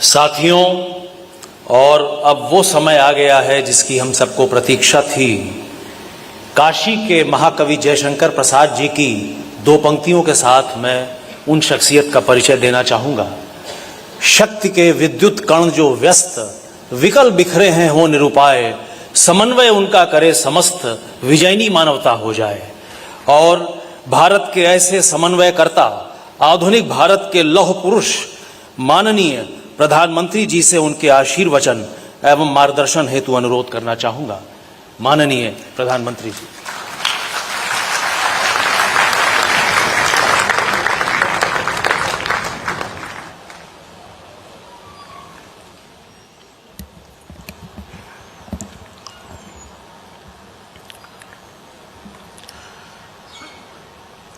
साथियों, और अब वो समय आ गया है जिसकी हम सबको प्रतीक्षा थी। काशी के महाकवि जयशंकर प्रसाद जी की दो पंक्तियों के साथ मैं उन शख्सियत का परिचय देना चाहूँगा। शक्ति के विद्युत कण जो व्यस्त विकल बिखरे हैं हो निरुपाय, समन्वय उनका करे समस्त विजयनी मानवता हो जाए। और भारत के ऐसे समन्वयकर्ता, आधुनिक भारत के लौह पुरुष माननीय प्रधानमंत्री जी से उनके आशीर्वचन एवं मार्गदर्शन हेतु अनुरोध करना चाहूँगा। माननीय प्रधानमंत्री जी।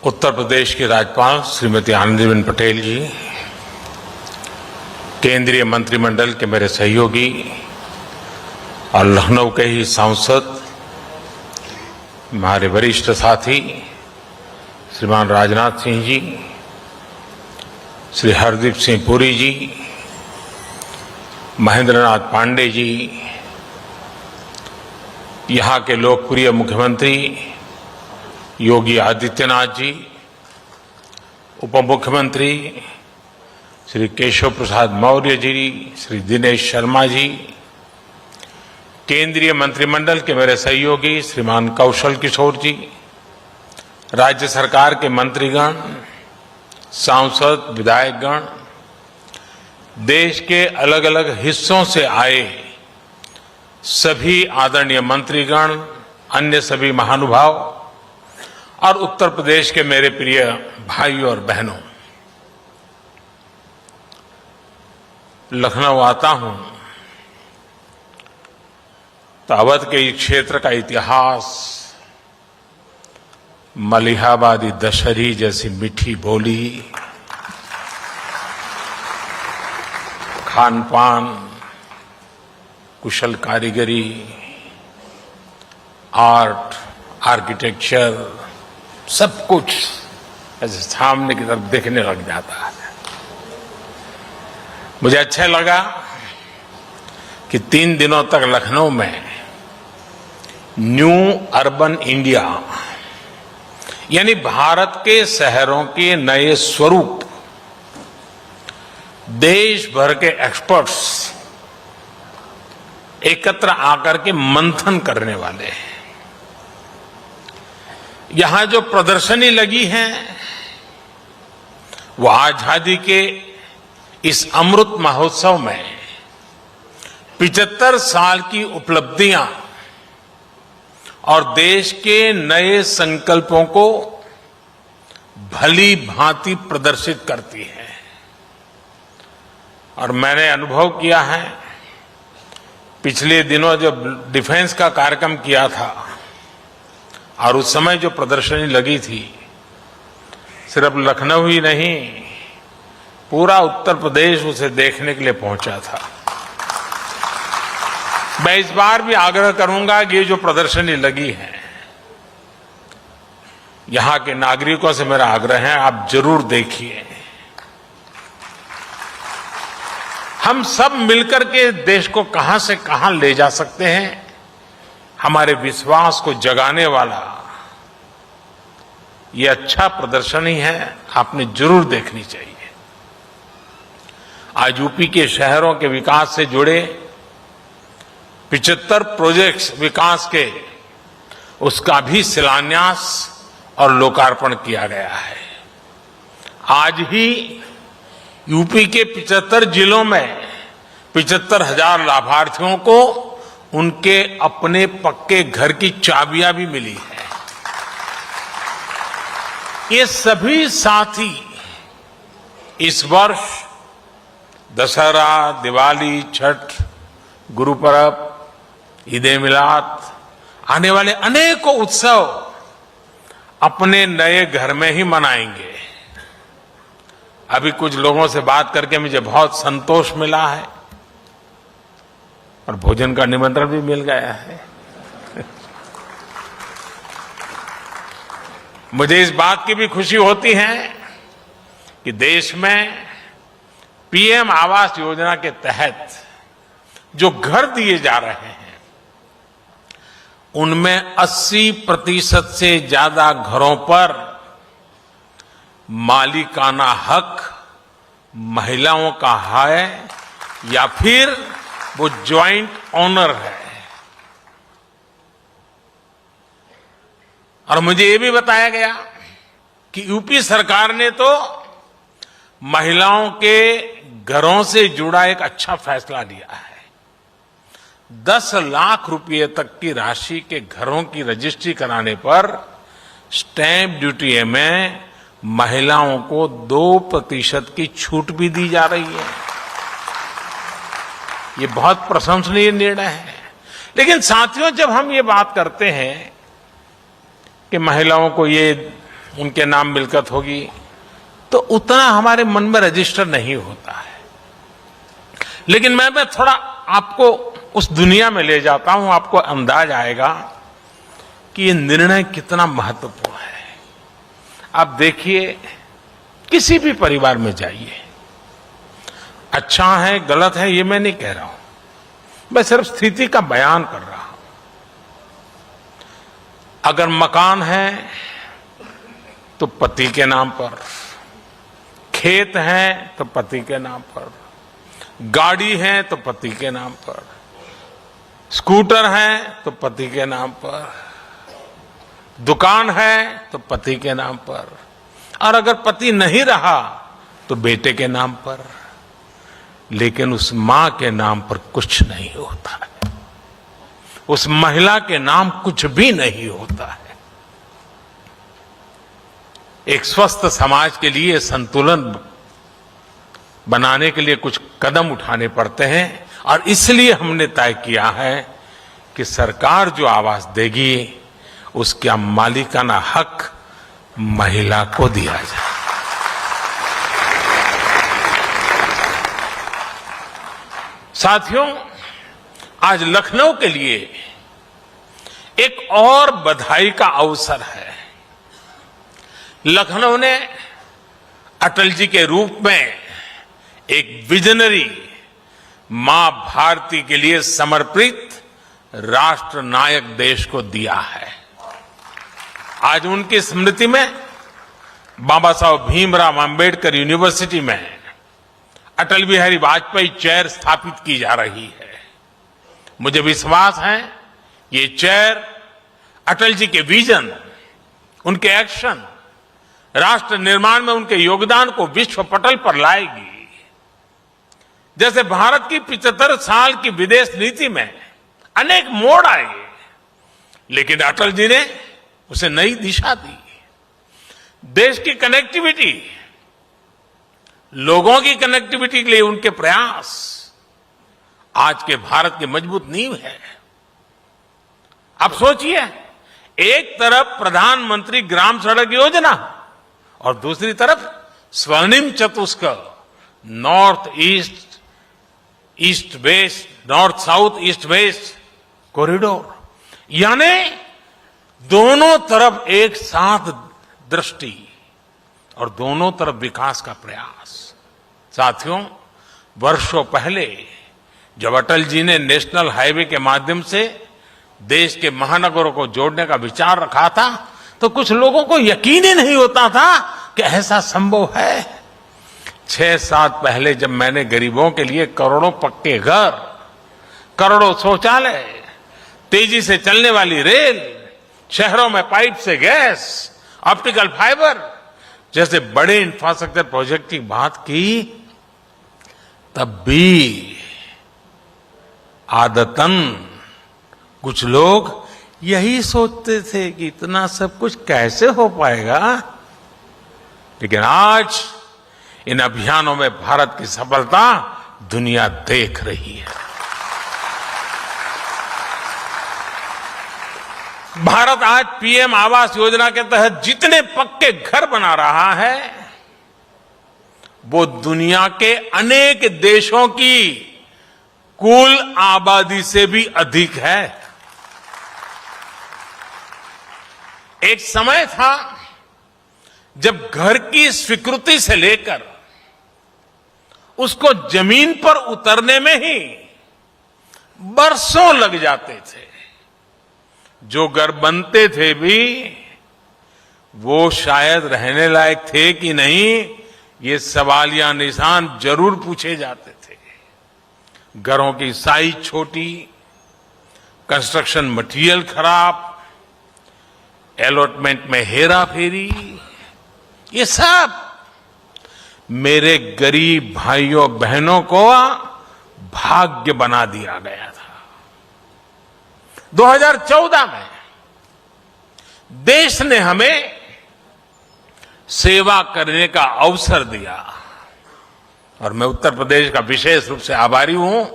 उत्तर प्रदेश की राज्यपाल श्रीमती आनंदीबेन पटेल जी, केंद्रीय मंत्रिमंडल के मेरे सहयोगी और लखनऊ के ही सांसद, हमारे वरिष्ठ साथी श्रीमान राजनाथ सिंह जी, श्री हरदीप सिंह पुरी जी, महेंद्र नाथ पांडे जी, यहाँ के लोकप्रिय मुख्यमंत्री योगी आदित्यनाथ जी, उप मुख्यमंत्री श्री केशव प्रसाद मौर्य जी, श्री दिनेश शर्मा जी, केंद्रीय मंत्रिमंडल के मेरे सहयोगी श्रीमान कौशल किशोर जी, राज्य सरकार के मंत्रीगण, सांसद, विधायकगण, देश के अलग अलग हिस्सों से आए सभी आदरणीय मंत्रीगण, अन्य सभी महानुभाव और उत्तर प्रदेश के मेरे प्रिय भाइयों और बहनों, लखनऊ आता हूं तो अवध के इस क्षेत्र का इतिहास, मलिहाबादी दशहरी जैसी मीठी बोली, खान पान, कुशल कारीगरी, आर्ट, आर्किटेक्चर, सब कुछ ऐसे सामने की तरफ देखने लग जाता है। मुझे अच्छा लगा कि 3 दिनों तक लखनऊ में न्यू अर्बन इंडिया यानी भारत के शहरों के नए स्वरूप देश भर के एक्सपर्ट्स एकत्र आकर के मंथन करने वाले हैं। यहां जो प्रदर्शनी लगी है वो आजादी के इस अमृत महोत्सव में 75 साल की उपलब्धियां और देश के नए संकल्पों को भली भांति प्रदर्शित करती है। और मैंने अनुभव किया है, पिछले दिनों जब डिफेंस का कार्यक्रम किया था और उस समय जो प्रदर्शनी लगी थी, सिर्फ लखनऊ ही नहीं, पूरा उत्तर प्रदेश उसे देखने के लिए पहुंचा था। मैं इस बार भी आग्रह करूंगा कि ये जो प्रदर्शनी लगी है, यहां के नागरिकों से मेरा आग्रह है, आप जरूर देखिए। हम सब मिलकर के देश को कहां से कहां ले जा सकते हैं, हमारे विश्वास को जगाने वाला ये अच्छा प्रदर्शनी है, आपने जरूर देखनी चाहिए। आज यूपी के शहरों के विकास से जुड़े 75 प्रोजेक्ट्स विकास के, उसका भी शिलान्यास और लोकार्पण किया गया है। आज ही यूपी के 75 जिलों में 75,000 लाभार्थियों को उनके अपने पक्के घर की चाबियां भी मिली है। ये सभी साथी इस वर्ष दशहरा, दिवाली, छठ, गुरु पर्व, ईद-ए मिलाद, आने वाले अनेकों उत्सव अपने नए घर में ही मनाएंगे। अभी कुछ लोगों से बात करके मुझे बहुत संतोष मिला है और भोजन का निमंत्रण भी मिल गया है। मुझे इस बात की भी खुशी होती है कि देश में पीएम आवास योजना के तहत जो घर दिए जा रहे हैं उनमें 80% से ज्यादा घरों पर मालिकाना हक महिलाओं का है या फिर वो ज्वाइंट ओनर है। और मुझे ये भी बताया गया कि यूपी सरकार ने तो महिलाओं के घरों से जुड़ा एक अच्छा फैसला लिया है। 10 लाख रुपए तक की राशि के घरों की रजिस्ट्री कराने पर स्टैंप ड्यूटी में महिलाओं को 2% की छूट भी दी जा रही है। ये बहुत प्रशंसनीय निर्णय है। लेकिन साथियों, जब हम ये बात करते हैं कि महिलाओं को ये उनके नाम मिल्कत होगी, तो उतना हमारे मन में रजिस्टर नहीं होता है। लेकिन मैं थोड़ा आपको उस दुनिया में ले जाता हूं, आपको अंदाज आएगा कि ये निर्णय कितना महत्वपूर्ण है। आप देखिए, किसी भी परिवार में जाइए, अच्छा है गलत है ये मैं नहीं कह रहा हूं, मैं सिर्फ स्थिति का बयान कर रहा हूं। अगर मकान है तो पति के नाम पर, खेत है तो पति के नाम पर, गाड़ी है तो पति के नाम पर, स्कूटर है तो पति के नाम पर, दुकान है तो पति के नाम पर, और अगर पति नहीं रहा तो बेटे के नाम पर। लेकिन उस मां के नाम पर कुछ नहीं होता है, उस महिला के नाम कुछ भी नहीं होता है। एक स्वस्थ समाज के लिए संतुलन बनाने के लिए कुछ कदम उठाने पड़ते हैं, और इसलिए हमने तय किया है कि सरकार जो आवास देगी उसका मालिकाना हक महिला को दिया जाए। साथियों, आज लखनऊ के लिए एक और बधाई का अवसर है। लखनऊ ने अटल जी के रूप में एक विजनरी मां भारती के लिए समर्पित राष्ट्र नायक देश को दिया है। आज उनकी स्मृति में बाबा साहब भीमराव अंबेडकर यूनिवर्सिटी में अटल बिहारी वाजपेयी चेयर स्थापित की जा रही है। मुझे विश्वास है ये चेयर अटल जी के विजन, उनके एक्शन, राष्ट्र निर्माण में उनके योगदान को विश्व पटल पर लाएगी। जैसे भारत की 75 साल की विदेश नीति में अनेक मोड़ आए, लेकिन अटल जी ने उसे नई दिशा दी। देश की कनेक्टिविटी, लोगों की कनेक्टिविटी के लिए उनके प्रयास आज के भारत की मजबूत नींव है। आप सोचिए, एक तरफ प्रधानमंत्री ग्राम सड़क योजना और दूसरी तरफ स्वर्णिम चतुष्क, north east, east west, north south, east west corridor, यानी दोनों तरफ एक साथ दृष्टि और दोनों तरफ विकास का प्रयास। साथियों, वर्षों पहले जब अटल जी ने नेशनल हाईवे के माध्यम से देश के महानगरों को जोड़ने का विचार रखा था, तो कुछ लोगों को यकीन ही नहीं होता था कि ऐसा संभव है। 6-7 पहले जब मैंने गरीबों के लिए करोड़ों पक्के घर, करोड़ों शौचालय, तेजी से चलने वाली रेल, शहरों में पाइप से गैस, ऑप्टिकल फाइबर जैसे बड़े इंफ्रास्ट्रक्चर प्रोजेक्ट की बात की, तब भी आदतन कुछ लोग यही सोचते थे कि इतना सब कुछ कैसे हो पाएगा। लेकिन आज इन अभियानों में भारत की सफलता दुनिया देख रही है। भारत आज पीएम आवास योजना के तहत जितने पक्के घर बना रहा है, वो दुनिया के अनेक देशों की कुल आबादी से भी अधिक है। एक समय था जब घर की स्वीकृति से लेकर उसको जमीन पर उतरने में ही बरसों लग जाते थे। जो घर बनते थे भी वो शायद रहने लायक थे कि नहीं, ये सवालिया निशान जरूर पूछे जाते थे। घरों की साइज छोटी, कंस्ट्रक्शन मटेरियल खराब, अलॉटमेंट में हेरा फेरी, ये सब मेरे गरीब भाइयों बहनों को भाग्य बना दिया गया था। 2014 में देश ने हमें सेवा करने का अवसर दिया और मैं उत्तर प्रदेश का विशेष रूप से आभारी हूं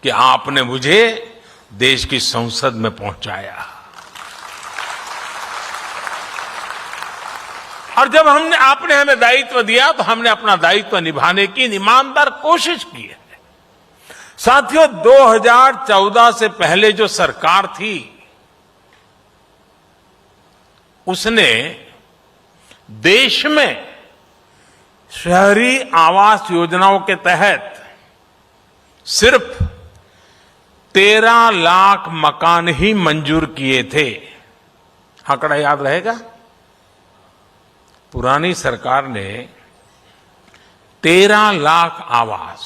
कि आपने मुझे देश की संसद में पहुंचाया। और जब आपने हमें दायित्व दिया तो हमने अपना दायित्व निभाने की ईमानदार कोशिश की है। साथियों, 2014 से पहले जो सरकार थी उसने देश में शहरी आवास योजनाओं के तहत सिर्फ 13 लाख मकान ही मंजूर किए थे। आंकड़ा याद रहेगा? पुरानी सरकार ने 13 लाख आवास,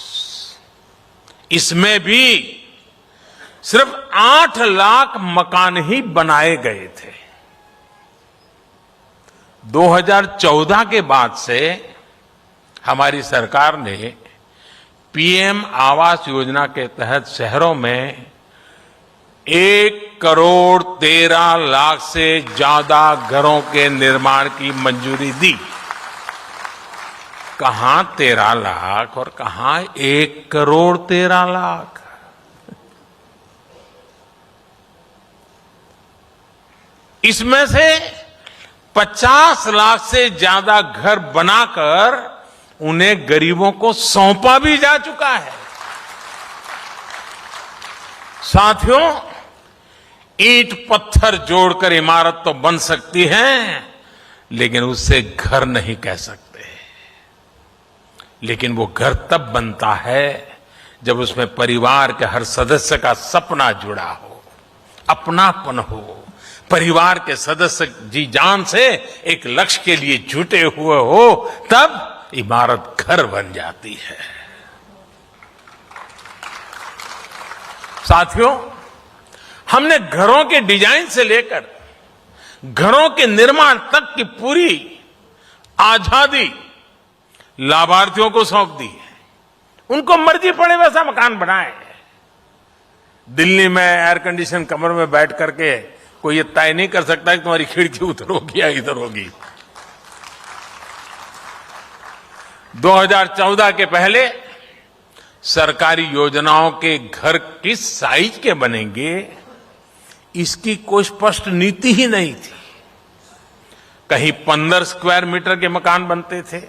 इसमें भी सिर्फ 8 लाख मकान ही बनाए गए थे। 2014 के बाद से हमारी सरकार ने पीएम आवास योजना के तहत शहरों में 1,13,00,000 से ज्यादा घरों के निर्माण की मंजूरी दी। कहां 13 लाख और कहां 1,13,00,000। इसमें से 50 लाख से ज्यादा घर बनाकर उन्हें गरीबों को सौंपा भी जा चुका है। साथियों, ईंट पत्थर जोड़कर इमारत तो बन सकती है, लेकिन उससे घर नहीं कह सकते। लेकिन वो घर तब बनता है जब उसमें परिवार के हर सदस्य का सपना जुड़ा हो, अपनापन हो, परिवार के सदस्य जी जान से एक लक्ष्य के लिए जुटे हुए हो, तब इमारत घर बन जाती है। साथियों, हमने घरों के डिजाइन से लेकर घरों के निर्माण तक की पूरी आजादी लाभार्थियों को सौंप दी है। उनको मर्जी पड़े वैसा मकान बनाए। दिल्ली में एयर कंडीशन कमरे में बैठ करके कोई ये तय नहीं कर सकता कि तुम्हारी खिड़की उधर होगी या इधर होगी। 2014 के पहले सरकारी योजनाओं के घर किस साइज के बनेंगे, इसकी कोई स्पष्ट नीति ही नहीं थी। कहीं 15 स्क्वायर मीटर के मकान बनते थे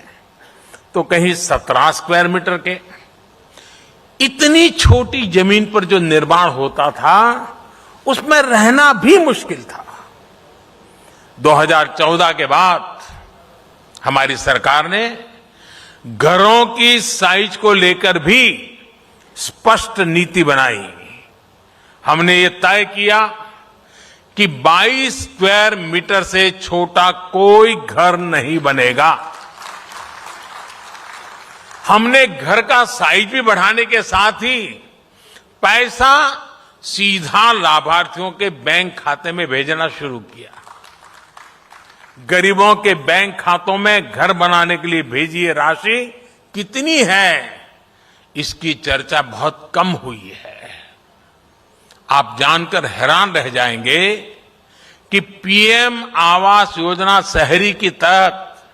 तो कहीं 17 स्क्वायर मीटर के। इतनी छोटी जमीन पर जो निर्माण होता था उसमें रहना भी मुश्किल था। 2014 के बाद हमारी सरकार ने घरों की साइज को लेकर भी स्पष्ट नीति बनाई। हमने ये तय किया कि 22 स्क्वायर मीटर से छोटा कोई घर नहीं बनेगा। हमने घर का साइज भी बढ़ाने के साथ ही पैसा सीधा लाभार्थियों के बैंक खाते में भेजना शुरू किया। गरीबों के बैंक खातों में घर बनाने के लिए भेजी ये राशि कितनी है, इसकी चर्चा बहुत कम हुई है। आप जानकर हैरान रह जाएंगे कि पीएम आवास योजना शहरी के तहत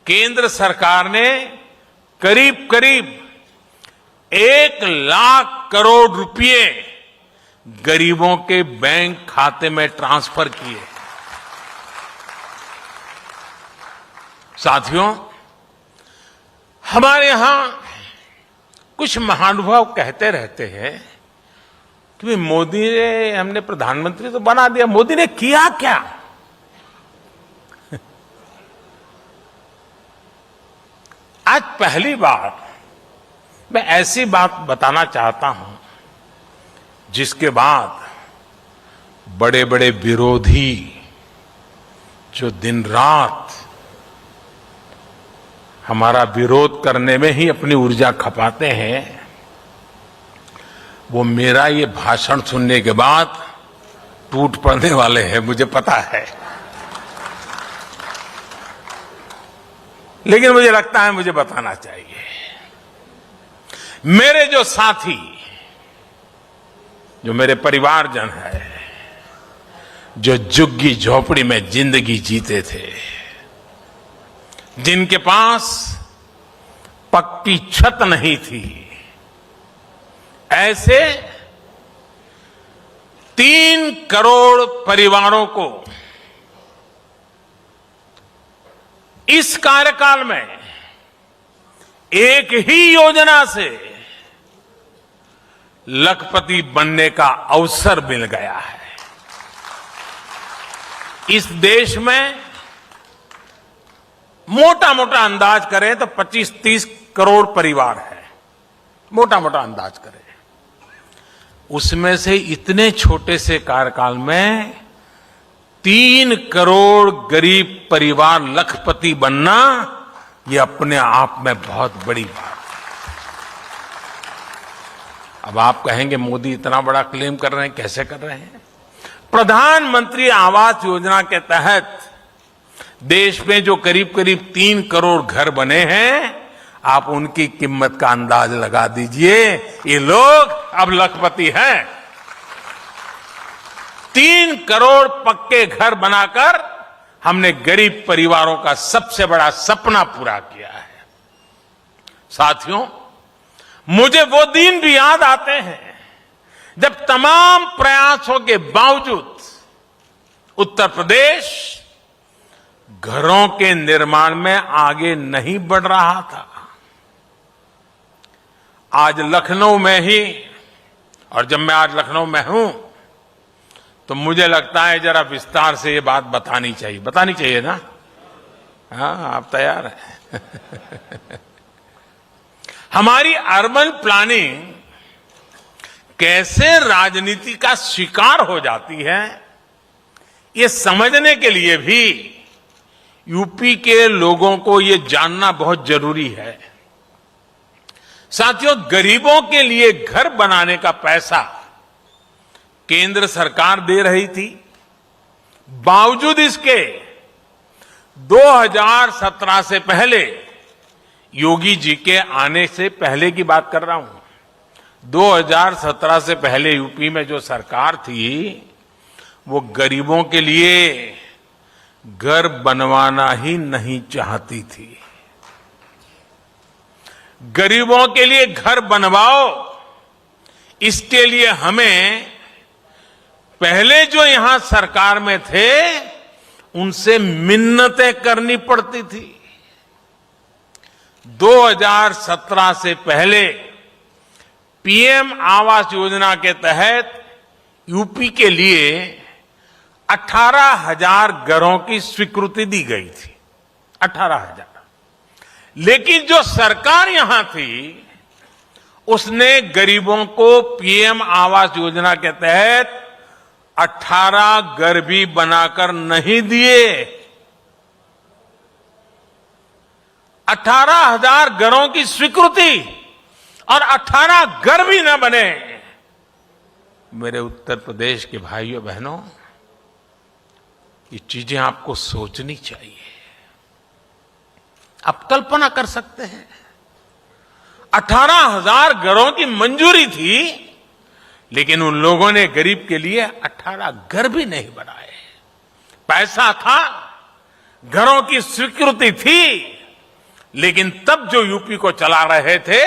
केंद्र सरकार ने करीब करीब 1 लाख करोड़ रुपए गरीबों के बैंक खाते में ट्रांसफर किए। साथियों, हमारे यहां कुछ महानुभाव कहते रहते हैं कि मोदी ने, हमने प्रधानमंत्री तो बना दिया, मोदी ने किया क्या? आज पहली बार मैं ऐसी बात बताना चाहता हूं जिसके बाद बड़े बड़े विरोधी जो दिन रात हमारा विरोध करने में ही अपनी ऊर्जा खपाते हैं, वो मेरा ये भाषण सुनने के बाद टूट पड़ने वाले हैं, मुझे पता है। लेकिन मुझे लगता है मुझे बताना चाहिए। मेरे जो साथी, जो मेरे परिवारजन है, जो झुग्गी झोपड़ी में जिंदगी जीते थे, जिनके पास पक्की छत नहीं थी, ऐसे 3 करोड़ परिवारों को इस कार्यकाल में एक ही योजना से लखपति बनने का अवसर मिल गया है। इस देश में मोटा मोटा अंदाज करें तो 25-30 करोड़ परिवार है, मोटा मोटा अंदाज करें। उसमें से इतने छोटे से कार्यकाल में 3 करोड़ गरीब परिवार लखपति बनना, ये अपने आप में बहुत बड़ी बात है। अब आप कहेंगे मोदी इतना बड़ा क्लेम कर रहे हैं, कैसे कर रहे हैं? प्रधानमंत्री आवास योजना के तहत देश में जो करीब करीब 3 करोड़ घर बने हैं, आप उनकी कीमत का अंदाज लगा दीजिए। ये लोग अब लखपति हैं। 3 करोड़ पक्के घर बनाकर हमने गरीब परिवारों का सबसे बड़ा सपना पूरा किया है। साथियों, मुझे वो दिन भी याद आते हैं जब तमाम प्रयासों के बावजूद उत्तर प्रदेश घरों के निर्माण में आगे नहीं बढ़ रहा था। आज लखनऊ में ही, और जब मैं आज लखनऊ में हूं तो मुझे लगता है जरा विस्तार से ये बात बतानी चाहिए ना? हाँ, आप तैयार हैं? हमारी अर्बन प्लानिंग कैसे राजनीति का शिकार हो जाती है, ये समझने के लिए भी यूपी के लोगों को ये जानना बहुत जरूरी है। साथियों, गरीबों के लिए घर बनाने का पैसा केंद्र सरकार दे रही थी। बावजूद इसके 2017 से पहले, योगी जी के आने से पहले की बात कर रहा हूं, 2017 से पहले यूपी में जो सरकार थी वो गरीबों के लिए घर बनवाना ही नहीं चाहती थी। गरीबों के लिए घर बनवाओ, इसके लिए हमें पहले जो यहां सरकार में थे उनसे मिन्नतें करनी पड़ती थी। 2017 से पहले पीएम आवास योजना के तहत यूपी के लिए 18,000 घरों की स्वीकृति दी गई थी। 18,000। लेकिन जो सरकार यहां थी उसने गरीबों को पीएम आवास योजना के तहत 18 घर भी बनाकर नहीं दिए। 18,000 घरों की स्वीकृति और 18 घर भी न बने। मेरे उत्तर प्रदेश के भाइयों बहनों, ये चीजें आपको सोचनी चाहिए। आप कल्पना कर सकते हैं, 18,000 घरों की मंजूरी थी, लेकिन उन लोगों ने गरीब के लिए 18 घर भी नहीं बनाए। पैसा था, घरों की स्वीकृति थी, लेकिन तब जो यूपी को चला रहे थे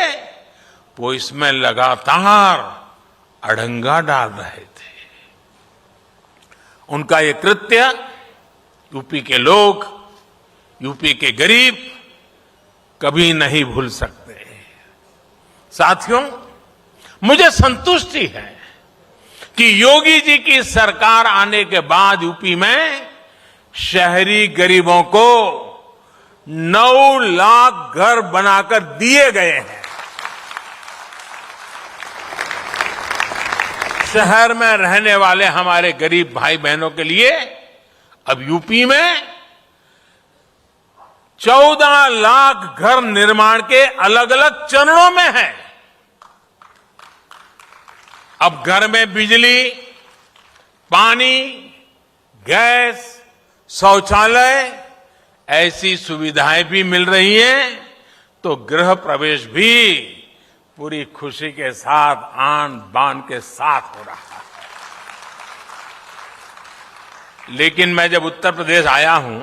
वो इसमें लगातार अड़ंगा डाल रहे थे। उनका ये कृत्य यूपी के लोग, यूपी के गरीब कभी नहीं भूल सकते। साथियों, मुझे संतुष्टि है कि योगी जी की सरकार आने के बाद यूपी में शहरी गरीबों को 9 लाख घर बनाकर दिए गए हैं। शहर में रहने वाले हमारे गरीब भाई बहनों के लिए अब यूपी में 14 लाख घर निर्माण के अलग अलग चरणों में है। अब घर में बिजली, पानी, गैस, शौचालय ऐसी सुविधाएं भी मिल रही हैं, तो गृह प्रवेश भी पूरी खुशी के साथ, आन बान के साथ हो रहा है। लेकिन मैं जब उत्तर प्रदेश आया हूं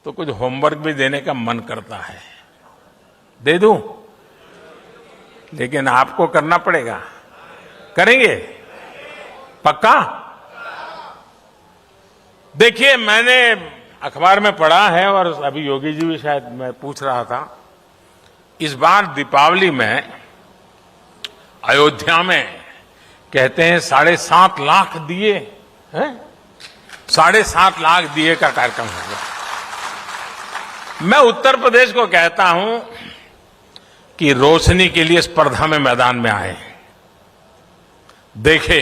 तो कुछ होमवर्क भी देने का मन करता है। दे दूं? लेकिन आपको करना पड़ेगा। करेंगे? पक्का? देखिए, मैंने अखबार में पढ़ा है और अभी योगी जी भी शायद मैं पूछ रहा था, इस बार दीपावली में अयोध्या में कहते हैं 7.5 लाख दिए हैं, 7.5 लाख दिए का कार्यक्रम होगा। मैं उत्तर प्रदेश को कहता हूं कि रोशनी के लिए स्पर्धा में मैदान में आए। देखे,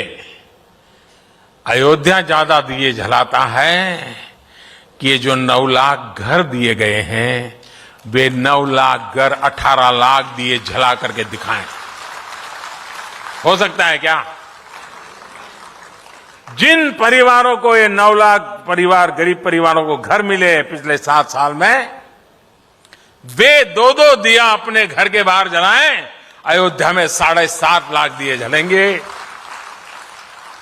अयोध्या ज्यादा दिए जलाता है कि ये जो 9 लाख घर दिए गए हैं, वे 9 लाख घर 18 लाख दिए जला करके दिखाएं। हो सकता है क्या? जिन परिवारों को ये 9 लाख परिवार, गरीब परिवारों को घर मिले पिछले 7 साल में, वे 2-2 दिया अपने घर के बाहर जलाएं। अयोध्या में 7.5 लाख दिए जलेंगे।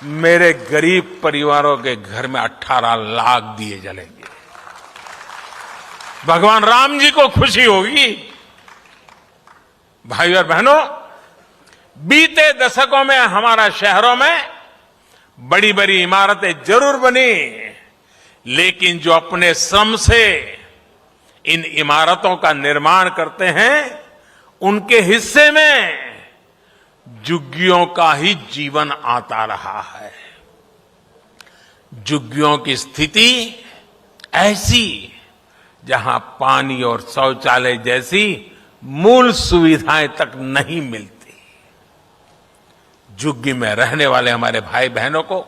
मेरे गरीब परिवारों के घर में 18 लाख दिए जलेंगे। भगवान राम जी को खुशी होगी। भाइयों और बहनों, बीते दशकों में हमारा शहरों में बड़ी बड़ी इमारतें जरूर बनी, लेकिन जो अपने श्रम से इन इमारतों का निर्माण करते हैं, उनके हिस्से में झुग्गियों का ही जीवन आता रहा है। झुग्गियों की स्थिति ऐसी जहां पानी और शौचालय जैसी मूल सुविधाएं तक नहीं मिलती। झुग्गी में रहने वाले हमारे भाई बहनों को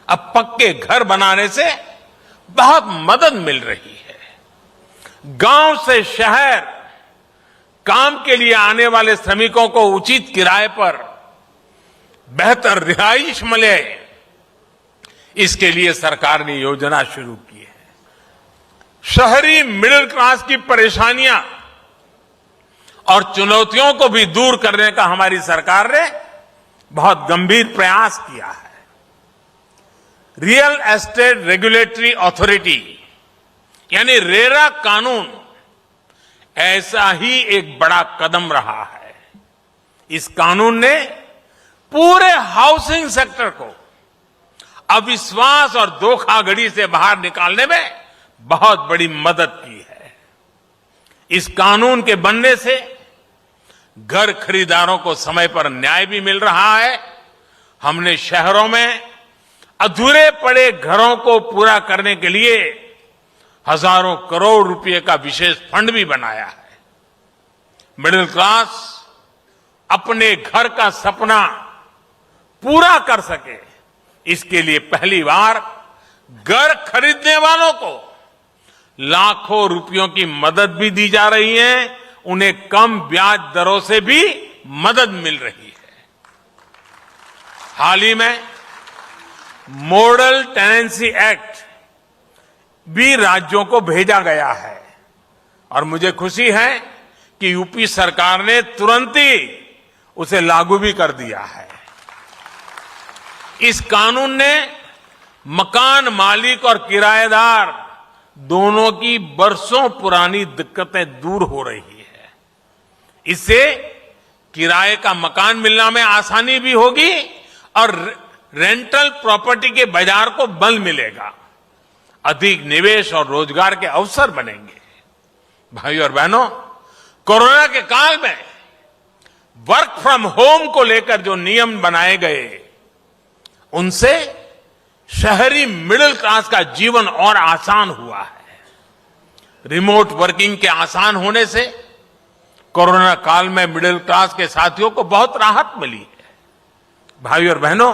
अब पक्के घर बनाने से बहुत मदद मिल रही है। गांव से शहर काम के लिए आने वाले श्रमिकों को उचित किराए पर बेहतर रिहाइश मिले, इसके लिए सरकार ने योजना शुरू की है। शहरी मिडिल क्लास की परेशानियां और चुनौतियों को भी दूर करने का हमारी सरकार ने बहुत गंभीर प्रयास किया है। रियल एस्टेट रेगुलेटरी अथॉरिटी यानी रेरा कानून ऐसा ही एक बड़ा कदम रहा है। इस कानून ने पूरे हाउसिंग सेक्टर को अविश्वास और धोखाधड़ी से बाहर निकालने में बहुत बड़ी मदद की है। इस कानून के बनने से घर खरीदारों को समय पर न्याय भी मिल रहा है। हमने शहरों में अधूरे पड़े घरों को पूरा करने के लिए हजारों करोड़ रुपए का विशेष फंड भी बनाया है। मिडिल क्लास अपने घर का सपना पूरा कर सके, इसके लिए पहली बार घर खरीदने वालों को लाखों रुपयों की मदद भी दी जा रही है। उन्हें कम ब्याज दरों से भी मदद मिल रही है। हाल ही में मॉडल टेनेंसी एक्ट भी राज्यों को भेजा गया है और मुझे खुशी है कि यूपी सरकार ने तुरंत ही उसे लागू भी कर दिया है। इस कानून ने मकान मालिक और किराएदार दोनों की बरसों पुरानी दिक्कतें दूर हो रही है। इससे किराए का मकान मिलने में आसानी भी होगी और रेंटल प्रॉपर्टी के बाजार को बल मिलेगा। अधिक निवेश और रोजगार के अवसर बनेंगे। भाइयों और बहनों, कोरोना के काल में वर्क फ्रॉम होम को लेकर जो नियम बनाए गए, उनसे शहरी मिडिल क्लास का जीवन और आसान हुआ है। रिमोट वर्किंग के आसान होने से कोरोना काल में मिडिल क्लास के साथियों को बहुत राहत मिली है। भाई और बहनों,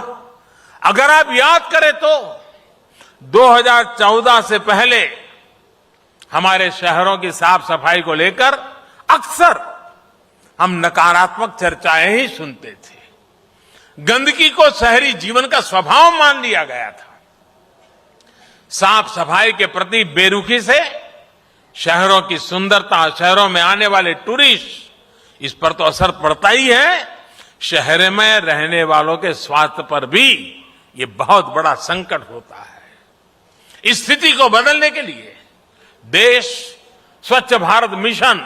अगर आप याद करें तो 2014 से पहले हमारे शहरों की साफ सफाई को लेकर अक्सर हम नकारात्मक चर्चाएं ही सुनते थे। गंदगी को शहरी जीवन का स्वभाव मान लिया गया था। साफ सफाई के प्रति बेरुखी से शहरों की सुंदरता, शहरों में आने वाले टूरिस्ट, इस पर तो असर पड़ता ही है। शहर में रहने वालों के स्वास्थ्य पर भी ये बहुत बड़ा संकट होता है। इस स्थिति को बदलने के लिए देश स्वच्छ भारत मिशन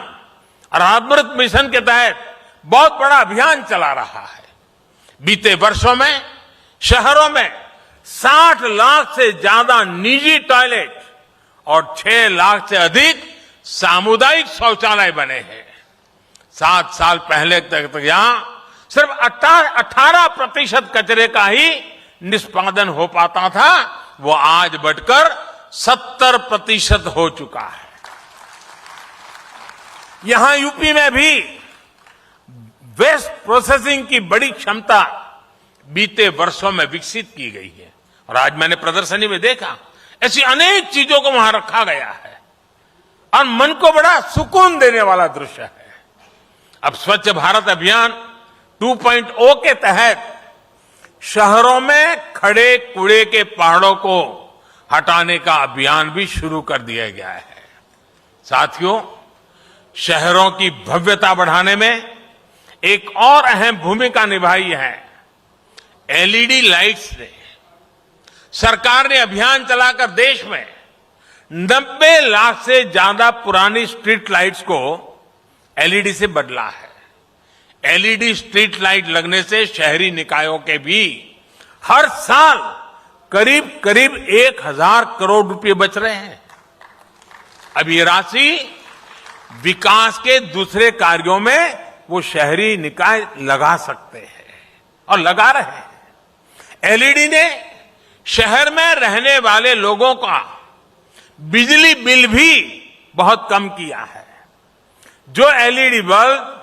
और अमृत मिशन के तहत बहुत बड़ा अभियान चला रहा है। बीते वर्षों में शहरों में 60 लाख से ज्यादा निजी टॉयलेट और 6 लाख से अधिक सामुदायिक शौचालय बने हैं। 7 साल पहले तक यहां सिर्फ 18% कचरे का ही निष्पादन हो पाता था, वो आज बढ़कर 70% हो चुका है। यहां यूपी में भी वेस्ट प्रोसेसिंग की बड़ी क्षमता बीते वर्षों में विकसित की गई है और आज मैंने प्रदर्शनी में देखा ऐसी अनेक चीजों को वहां रखा गया है और मन को बड़ा सुकून देने वाला दृश्य है। अब स्वच्छ भारत अभियान 2.0 के तहत शहरों में खड़े कूड़े के पहाड़ों को हटाने का अभियान भी शुरू कर दिया गया है। साथियों, शहरों की भव्यता बढ़ाने में एक और अहम भूमिका निभाई है एलईडी लाइट्स ने। सरकार ने अभियान चलाकर देश में 90 लाख से ज्यादा पुरानी स्ट्रीट लाइट्स को एलईडी से बदला है। एलईडी स्ट्रीट लाइट लगने से शहरी निकायों के भी हर साल करीब 1000 करोड़ रुपए बच रहे हैं। अब ये राशि विकास के दूसरे कार्यों में वो शहरी निकाय लगा सकते हैं और लगा रहे हैं। एलईडी ने शहर में रहने वाले लोगों का बिजली बिल भी बहुत कम किया है। जो एलईडी बल्ब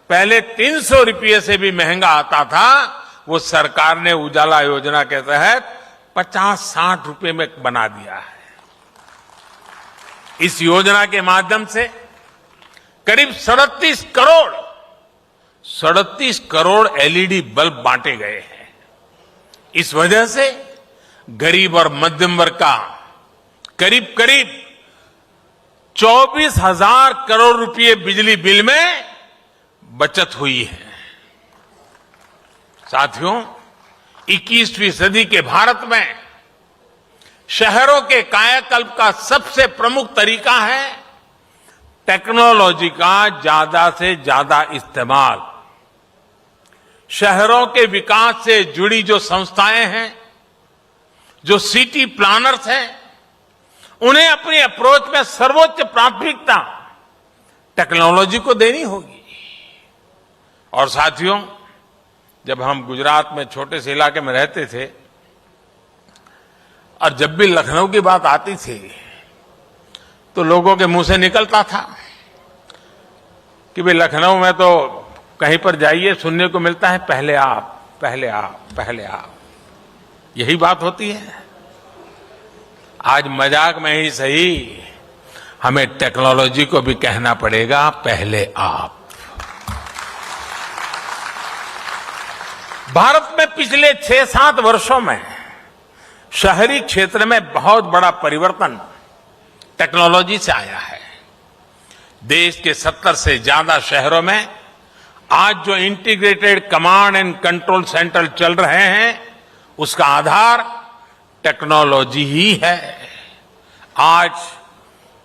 पहले 300 रुपये से भी महंगा आता था, वो सरकार ने उजाला योजना के तहत 50-60 रुपये में बना दिया है। इस योजना के माध्यम से करीब 37 करोड़ एलईडी बल्ब बांटे गए हैं। इस वजह से गरीब और मध्यम वर्ग का करीब 24,000 करोड़ रुपए बिजली बिल में बचत हुई है। साथियों, 21वीं सदी के भारत में शहरों के कायाकल्प का सबसे प्रमुख तरीका है टेक्नोलॉजी का ज्यादा से ज्यादा इस्तेमाल। शहरों के विकास से जुड़ी जो संस्थाएं हैं, जो सिटी प्लानर्स हैं, उन्हें अपनी अप्रोच में सर्वोच्च प्राथमिकता टेक्नोलॉजी को देनी होगी। और साथियों, जब हम गुजरात में छोटे से इलाके में रहते थे और जब भी लखनऊ की बात आती थी तो लोगों के मुंह से निकलता था कि भाई लखनऊ में तो कहीं पर जाइए सुनने को मिलता है पहले आप, पहले आप, पहले आप। यही बात होती है। आज मजाक में ही सही, हमें टेक्नोलॉजी को भी कहना पड़ेगा पहले आप। भारत में पिछले 6-7 वर्षों में शहरी क्षेत्र में बहुत बड़ा परिवर्तन टेक्नोलॉजी से आया है। देश के 70 से ज्यादा शहरों में आज जो integrated command and control centre चल रहे हैं, उसका आधार टेक्नोलॉजी ही है। आज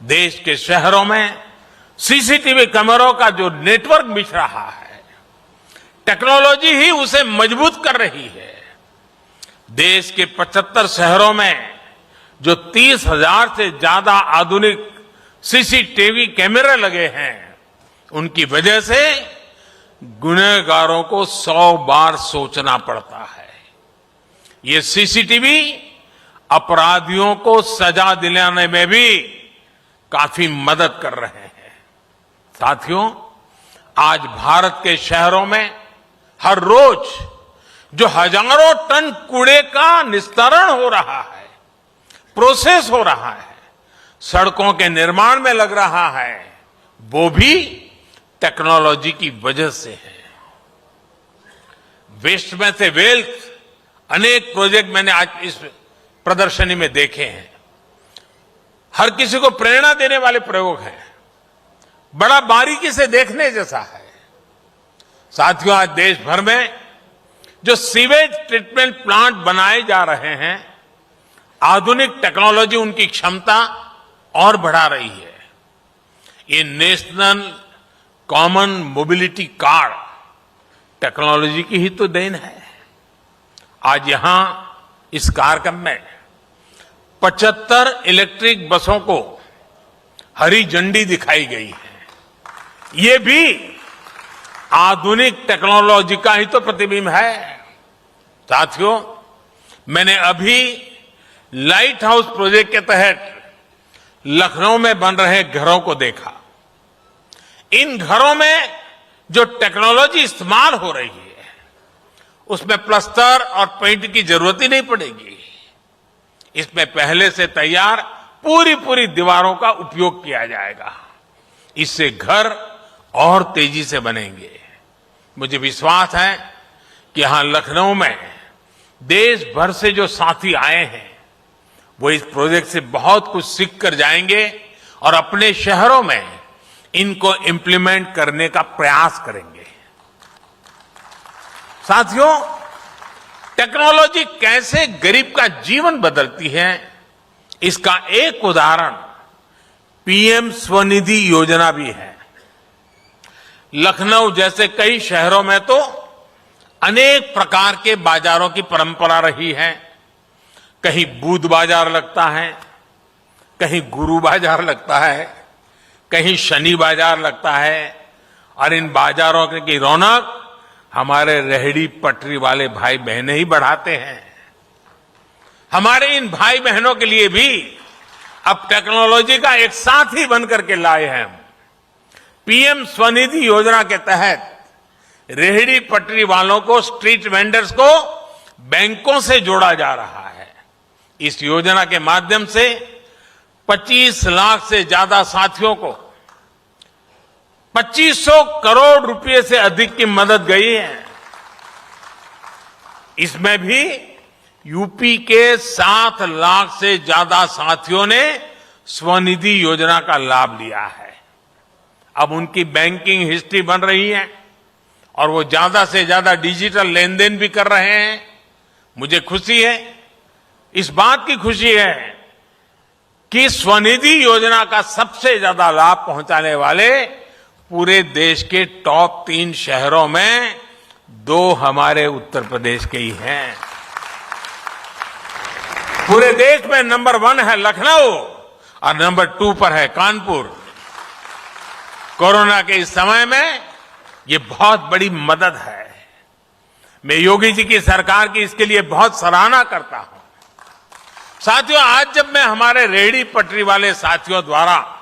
देश के शहरों में सीसीटीवी कैमरों का जो नेटवर्क बिछ रहा है, टेक्नोलॉजी ही उसे मजबूत कर रही है। देश के 75 शहरों में जो 30,000 से ज्यादा आधुनिक सीसीटीवी कैमरे लगे हैं, उनकी वजह से गुनहगारों को 100 बार सोचना पड़ता है। ये सीसीटीवी अपराधियों को सजा दिलाने में भी काफी मदद कर रहे हैं। साथियों, आज भारत के शहरों में हर रोज जो हजारों टन कूड़े का निस्तारण हो रहा है, प्रोसेस हो रहा है, सड़कों के निर्माण में लग रहा है, वो भी टेक्नोलॉजी की वजह से है। वेस्ट में से वेल्थ अनेक प्रोजेक्ट मैंने आज इस प्रदर्शनी में देखे हैं। हर किसी को प्रेरणा देने वाले प्रयोग हैं, बड़ा बारीकी से देखने जैसा है। साथियों, आज देश भर में जो सीवेज ट्रीटमेंट प्लांट बनाए जा रहे हैं, आधुनिक टेक्नोलॉजी उनकी क्षमता और बढ़ा रही है। ये national common mobility card technology की ही तो देन है। आज यहां इस कार्यक्रम में 75 इलेक्ट्रिक बसों को हरी झंडी दिखाई गई है। ये भी आधुनिक टेक्नोलॉजी का ही तो प्रतिबिंब है। साथियों, मैंने अभी लाइट हाउस प्रोजेक्ट के तहत लखनऊ में बन रहे घरों को देखा। इन घरों में जो टेक्नोलॉजी इस्तेमाल हो रही है, उसमें प्लास्टर और पेंट की जरूरत ही नहीं पड़ेगी। इसमें पहले से तैयार पूरी दीवारों का उपयोग किया जाएगा। इससे घर और तेजी से बनेंगे। मुझे विश्वास है कि यहां लखनऊ में देश भर से जो साथी आए हैं, वो इस प्रोजेक्ट से बहुत कुछ सीख कर जाएंगे और अपने शहरों में इनको इंप्लीमेंट करने का प्रयास करेंगे। साथियों, टेक्नोलॉजी कैसे गरीब का जीवन बदलती है, इसका एक उदाहरण पीएम स्वनिधि योजना भी है। लखनऊ जैसे कई शहरों में तो अनेक प्रकार के बाजारों की परंपरा रही है। कहीं बुध बाजार लगता है, कहीं गुरु बाजार लगता है, कहीं शनि बाजार लगता है, और इन बाजारों की रौनक हमारे रेहड़ी पटरी वाले भाई बहनें ही बढ़ाते हैं। हमारे इन भाई बहनों के लिए भी अब टेक्नोलॉजी का एक साथी बनकर के लाए हैं। पीएम स्वनिधि योजना के तहत रेहड़ी पटरी वालों को, स्ट्रीट वेंडर्स को बैंकों से जोड़ा जा रहा है। इस योजना के माध्यम से 25 लाख से ज्यादा साथियों को 2500 करोड़ रुपए से अधिक की मदद गई है। इसमें भी यूपी के 7 लाख से ज्यादा साथियों ने स्वनिधि योजना का लाभ लिया है। अब उनकी बैंकिंग हिस्ट्री बन रही है और वो ज्यादा से ज्यादा डिजिटल लेन देन भी कर रहे हैं। मुझे खुशी है, इस बात की खुशी है कि स्वनिधि योजना का सबसे ज्यादा लाभ पहुंचाने वाले पूरे देश के टॉप 3 शहरों में 2 हमारे उत्तर प्रदेश के ही हैं। पूरे देश में नंबर 1 है लखनऊ और नंबर 2 पर है कानपुर। कोरोना के इस समय में ये बहुत बड़ी मदद है। मैं योगी जी की सरकार की इसके लिए बहुत सराहना करता हूं। साथियों, आज जब मैं हमारे रेहड़ी पटरी वाले साथियों द्वारा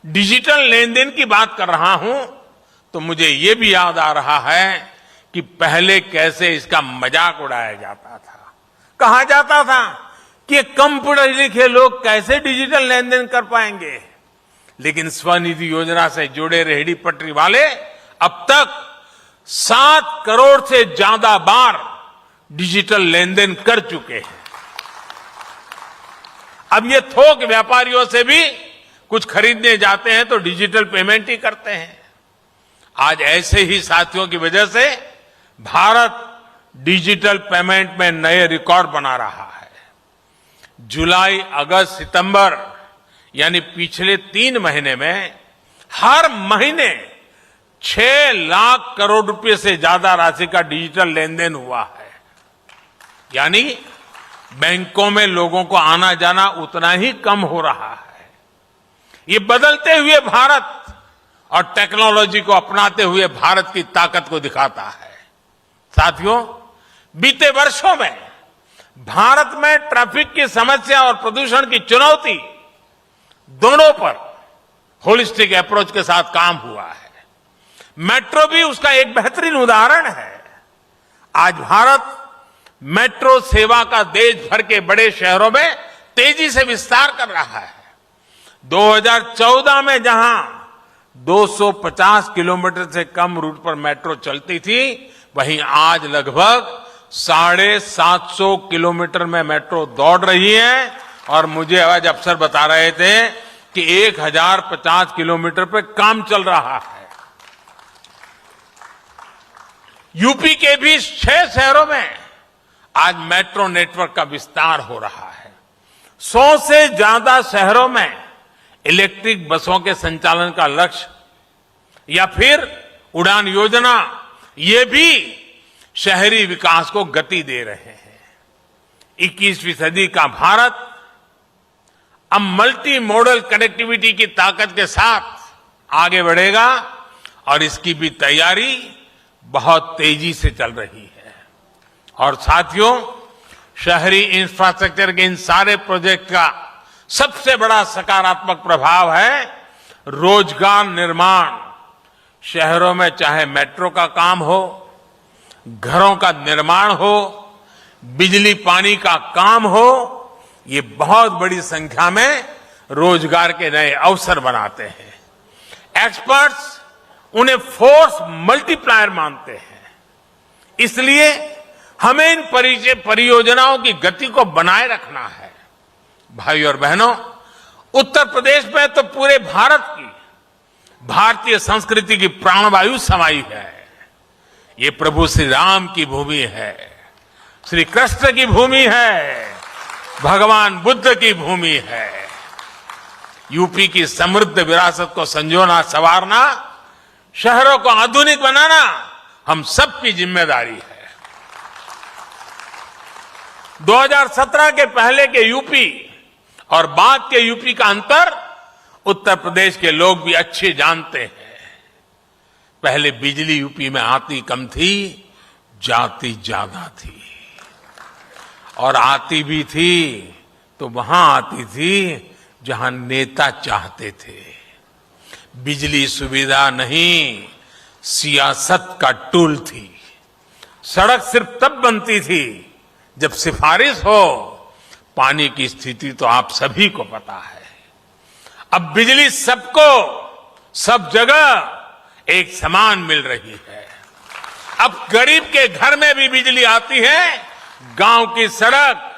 डिजिटल लेन देन की बात कर रहा हूं, तो मुझे ये भी याद आ रहा है कि पहले कैसे इसका मजाक उड़ाया जाता था। कहा जाता था कि कम पढ़े लिखे लोग कैसे डिजिटल लेन देन कर पाएंगे। लेकिन स्वनिधि योजना से जुड़े रेहड़ी पटरी वाले अब तक 7 करोड़ से ज्यादा बार डिजिटल लेन देन कर चुके हैं। अब ये थोक व्यापारियों से भी कुछ खरीदने जाते हैं तो डिजिटल पेमेंट ही करते हैं। आज ऐसे ही साथियों की वजह से भारत डिजिटल पेमेंट में नए रिकॉर्ड बना रहा है। जुलाई, अगस्त, सितंबर यानी पिछले 3 महीने में हर महीने 6 लाख करोड़ रुपए से ज्यादा राशि का डिजिटल लेन देन हुआ है। यानी बैंकों में लोगों को आना जाना उतना ही कम हो रहा है। ये बदलते हुए भारत और टेक्नोलॉजी को अपनाते हुए भारत की ताकत को दिखाता है। साथियों, बीते वर्षों में भारत में ट्रैफिक की समस्या और प्रदूषण की चुनौती दोनों पर होलिस्टिक अप्रोच के साथ काम हुआ है। मेट्रो भी उसका एक बेहतरीन उदाहरण है। आज भारत मेट्रो सेवा का देश भर के बड़े शहरों में तेजी से विस्तार कर रहा है। 2014 में जहां 250 किलोमीटर से कम रूट पर मेट्रो चलती थी, वहीं आज लगभग 750 किलोमीटर में मेट्रो दौड़ रही है। और मुझे आज अफसर बता रहे थे कि 1050 किलोमीटर पे काम चल रहा है। यूपी के भी 6 शहरों में आज मेट्रो नेटवर्क का विस्तार हो रहा है। 100 से ज्यादा शहरों में इलेक्ट्रिक बसों के संचालन का लक्ष्य या फिर उड़ान योजना, ये भी शहरी विकास को गति दे रहे हैं। 21वीं सदी का भारत अब मल्टी मॉडल कनेक्टिविटी की ताकत के साथ आगे बढ़ेगा और इसकी भी तैयारी बहुत तेजी से चल रही है। और साथियों, शहरी इंफ्रास्ट्रक्चर के इन सारे प्रोजेक्ट का सबसे बड़ा सकारात्मक प्रभाव है रोजगार निर्माण। शहरों में चाहे मेट्रो का काम हो, घरों का निर्माण हो, बिजली पानी का काम हो, ये बहुत बड़ी संख्या में रोजगार के नए अवसर बनाते हैं। एक्सपर्ट्स उन्हें फोर्स मल्टीप्लायर मानते हैं। इसलिए हमें इन परियोजनाओं की गति को बनाए रखना है। भाई और बहनों, उत्तर प्रदेश में तो पूरे भारत की भारतीय संस्कृति की प्राणवायु समाई है। ये प्रभु श्री राम की भूमि है, श्री कृष्ण की भूमि है, भगवान बुद्ध की भूमि है। यूपी की समृद्ध विरासत को संजोना, संवारना, शहरों को आधुनिक बनाना हम सबकी जिम्मेदारी है। 2017 के पहले के यूपी और बाद के यूपी का अंतर उत्तर प्रदेश के लोग भी अच्छे जानते हैं। पहले बिजली यूपी में आती कम थी, जाती ज्यादा थी। और आती भी थी तो वहां आती थी जहां नेता चाहते थे। बिजली सुविधा नहीं, सियासत का टूल थी। सड़क सिर्फ तब बनती थी जब सिफारिश हो। पानी की स्थिति तो आप सभी को पता है। अब बिजली सबको, सब जगह एक समान मिल रही है। अब गरीब के घर में भी बिजली आती है। गांव की सड़क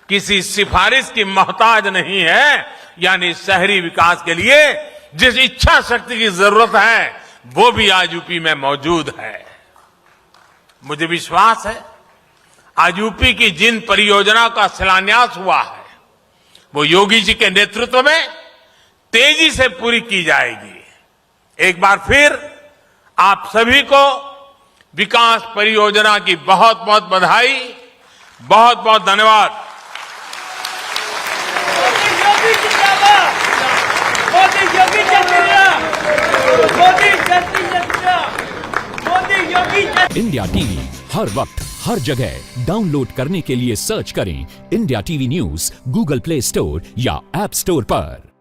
किसी सिफारिश की मोहताज नहीं है। यानी शहरी विकास के लिए जिस इच्छा शक्ति की जरूरत है, वो भी आज यूपी में मौजूद है। मुझे विश्वास है आज यूपी की जिन परियोजनाओं का शिलान्यास हुआ है, वो योगी जी के नेतृत्व में तेजी से पूरी की जाएगी। एक बार फिर आप सभी को विकास परियोजना की बहुत बहुत बधाई, बहुत बहुत धन्यवाद। इंडिया टीवी हर वक्त हर जगह डाउनलोड करने के लिए सर्च करें India TV news Google play store या ऐप स्टोर पर।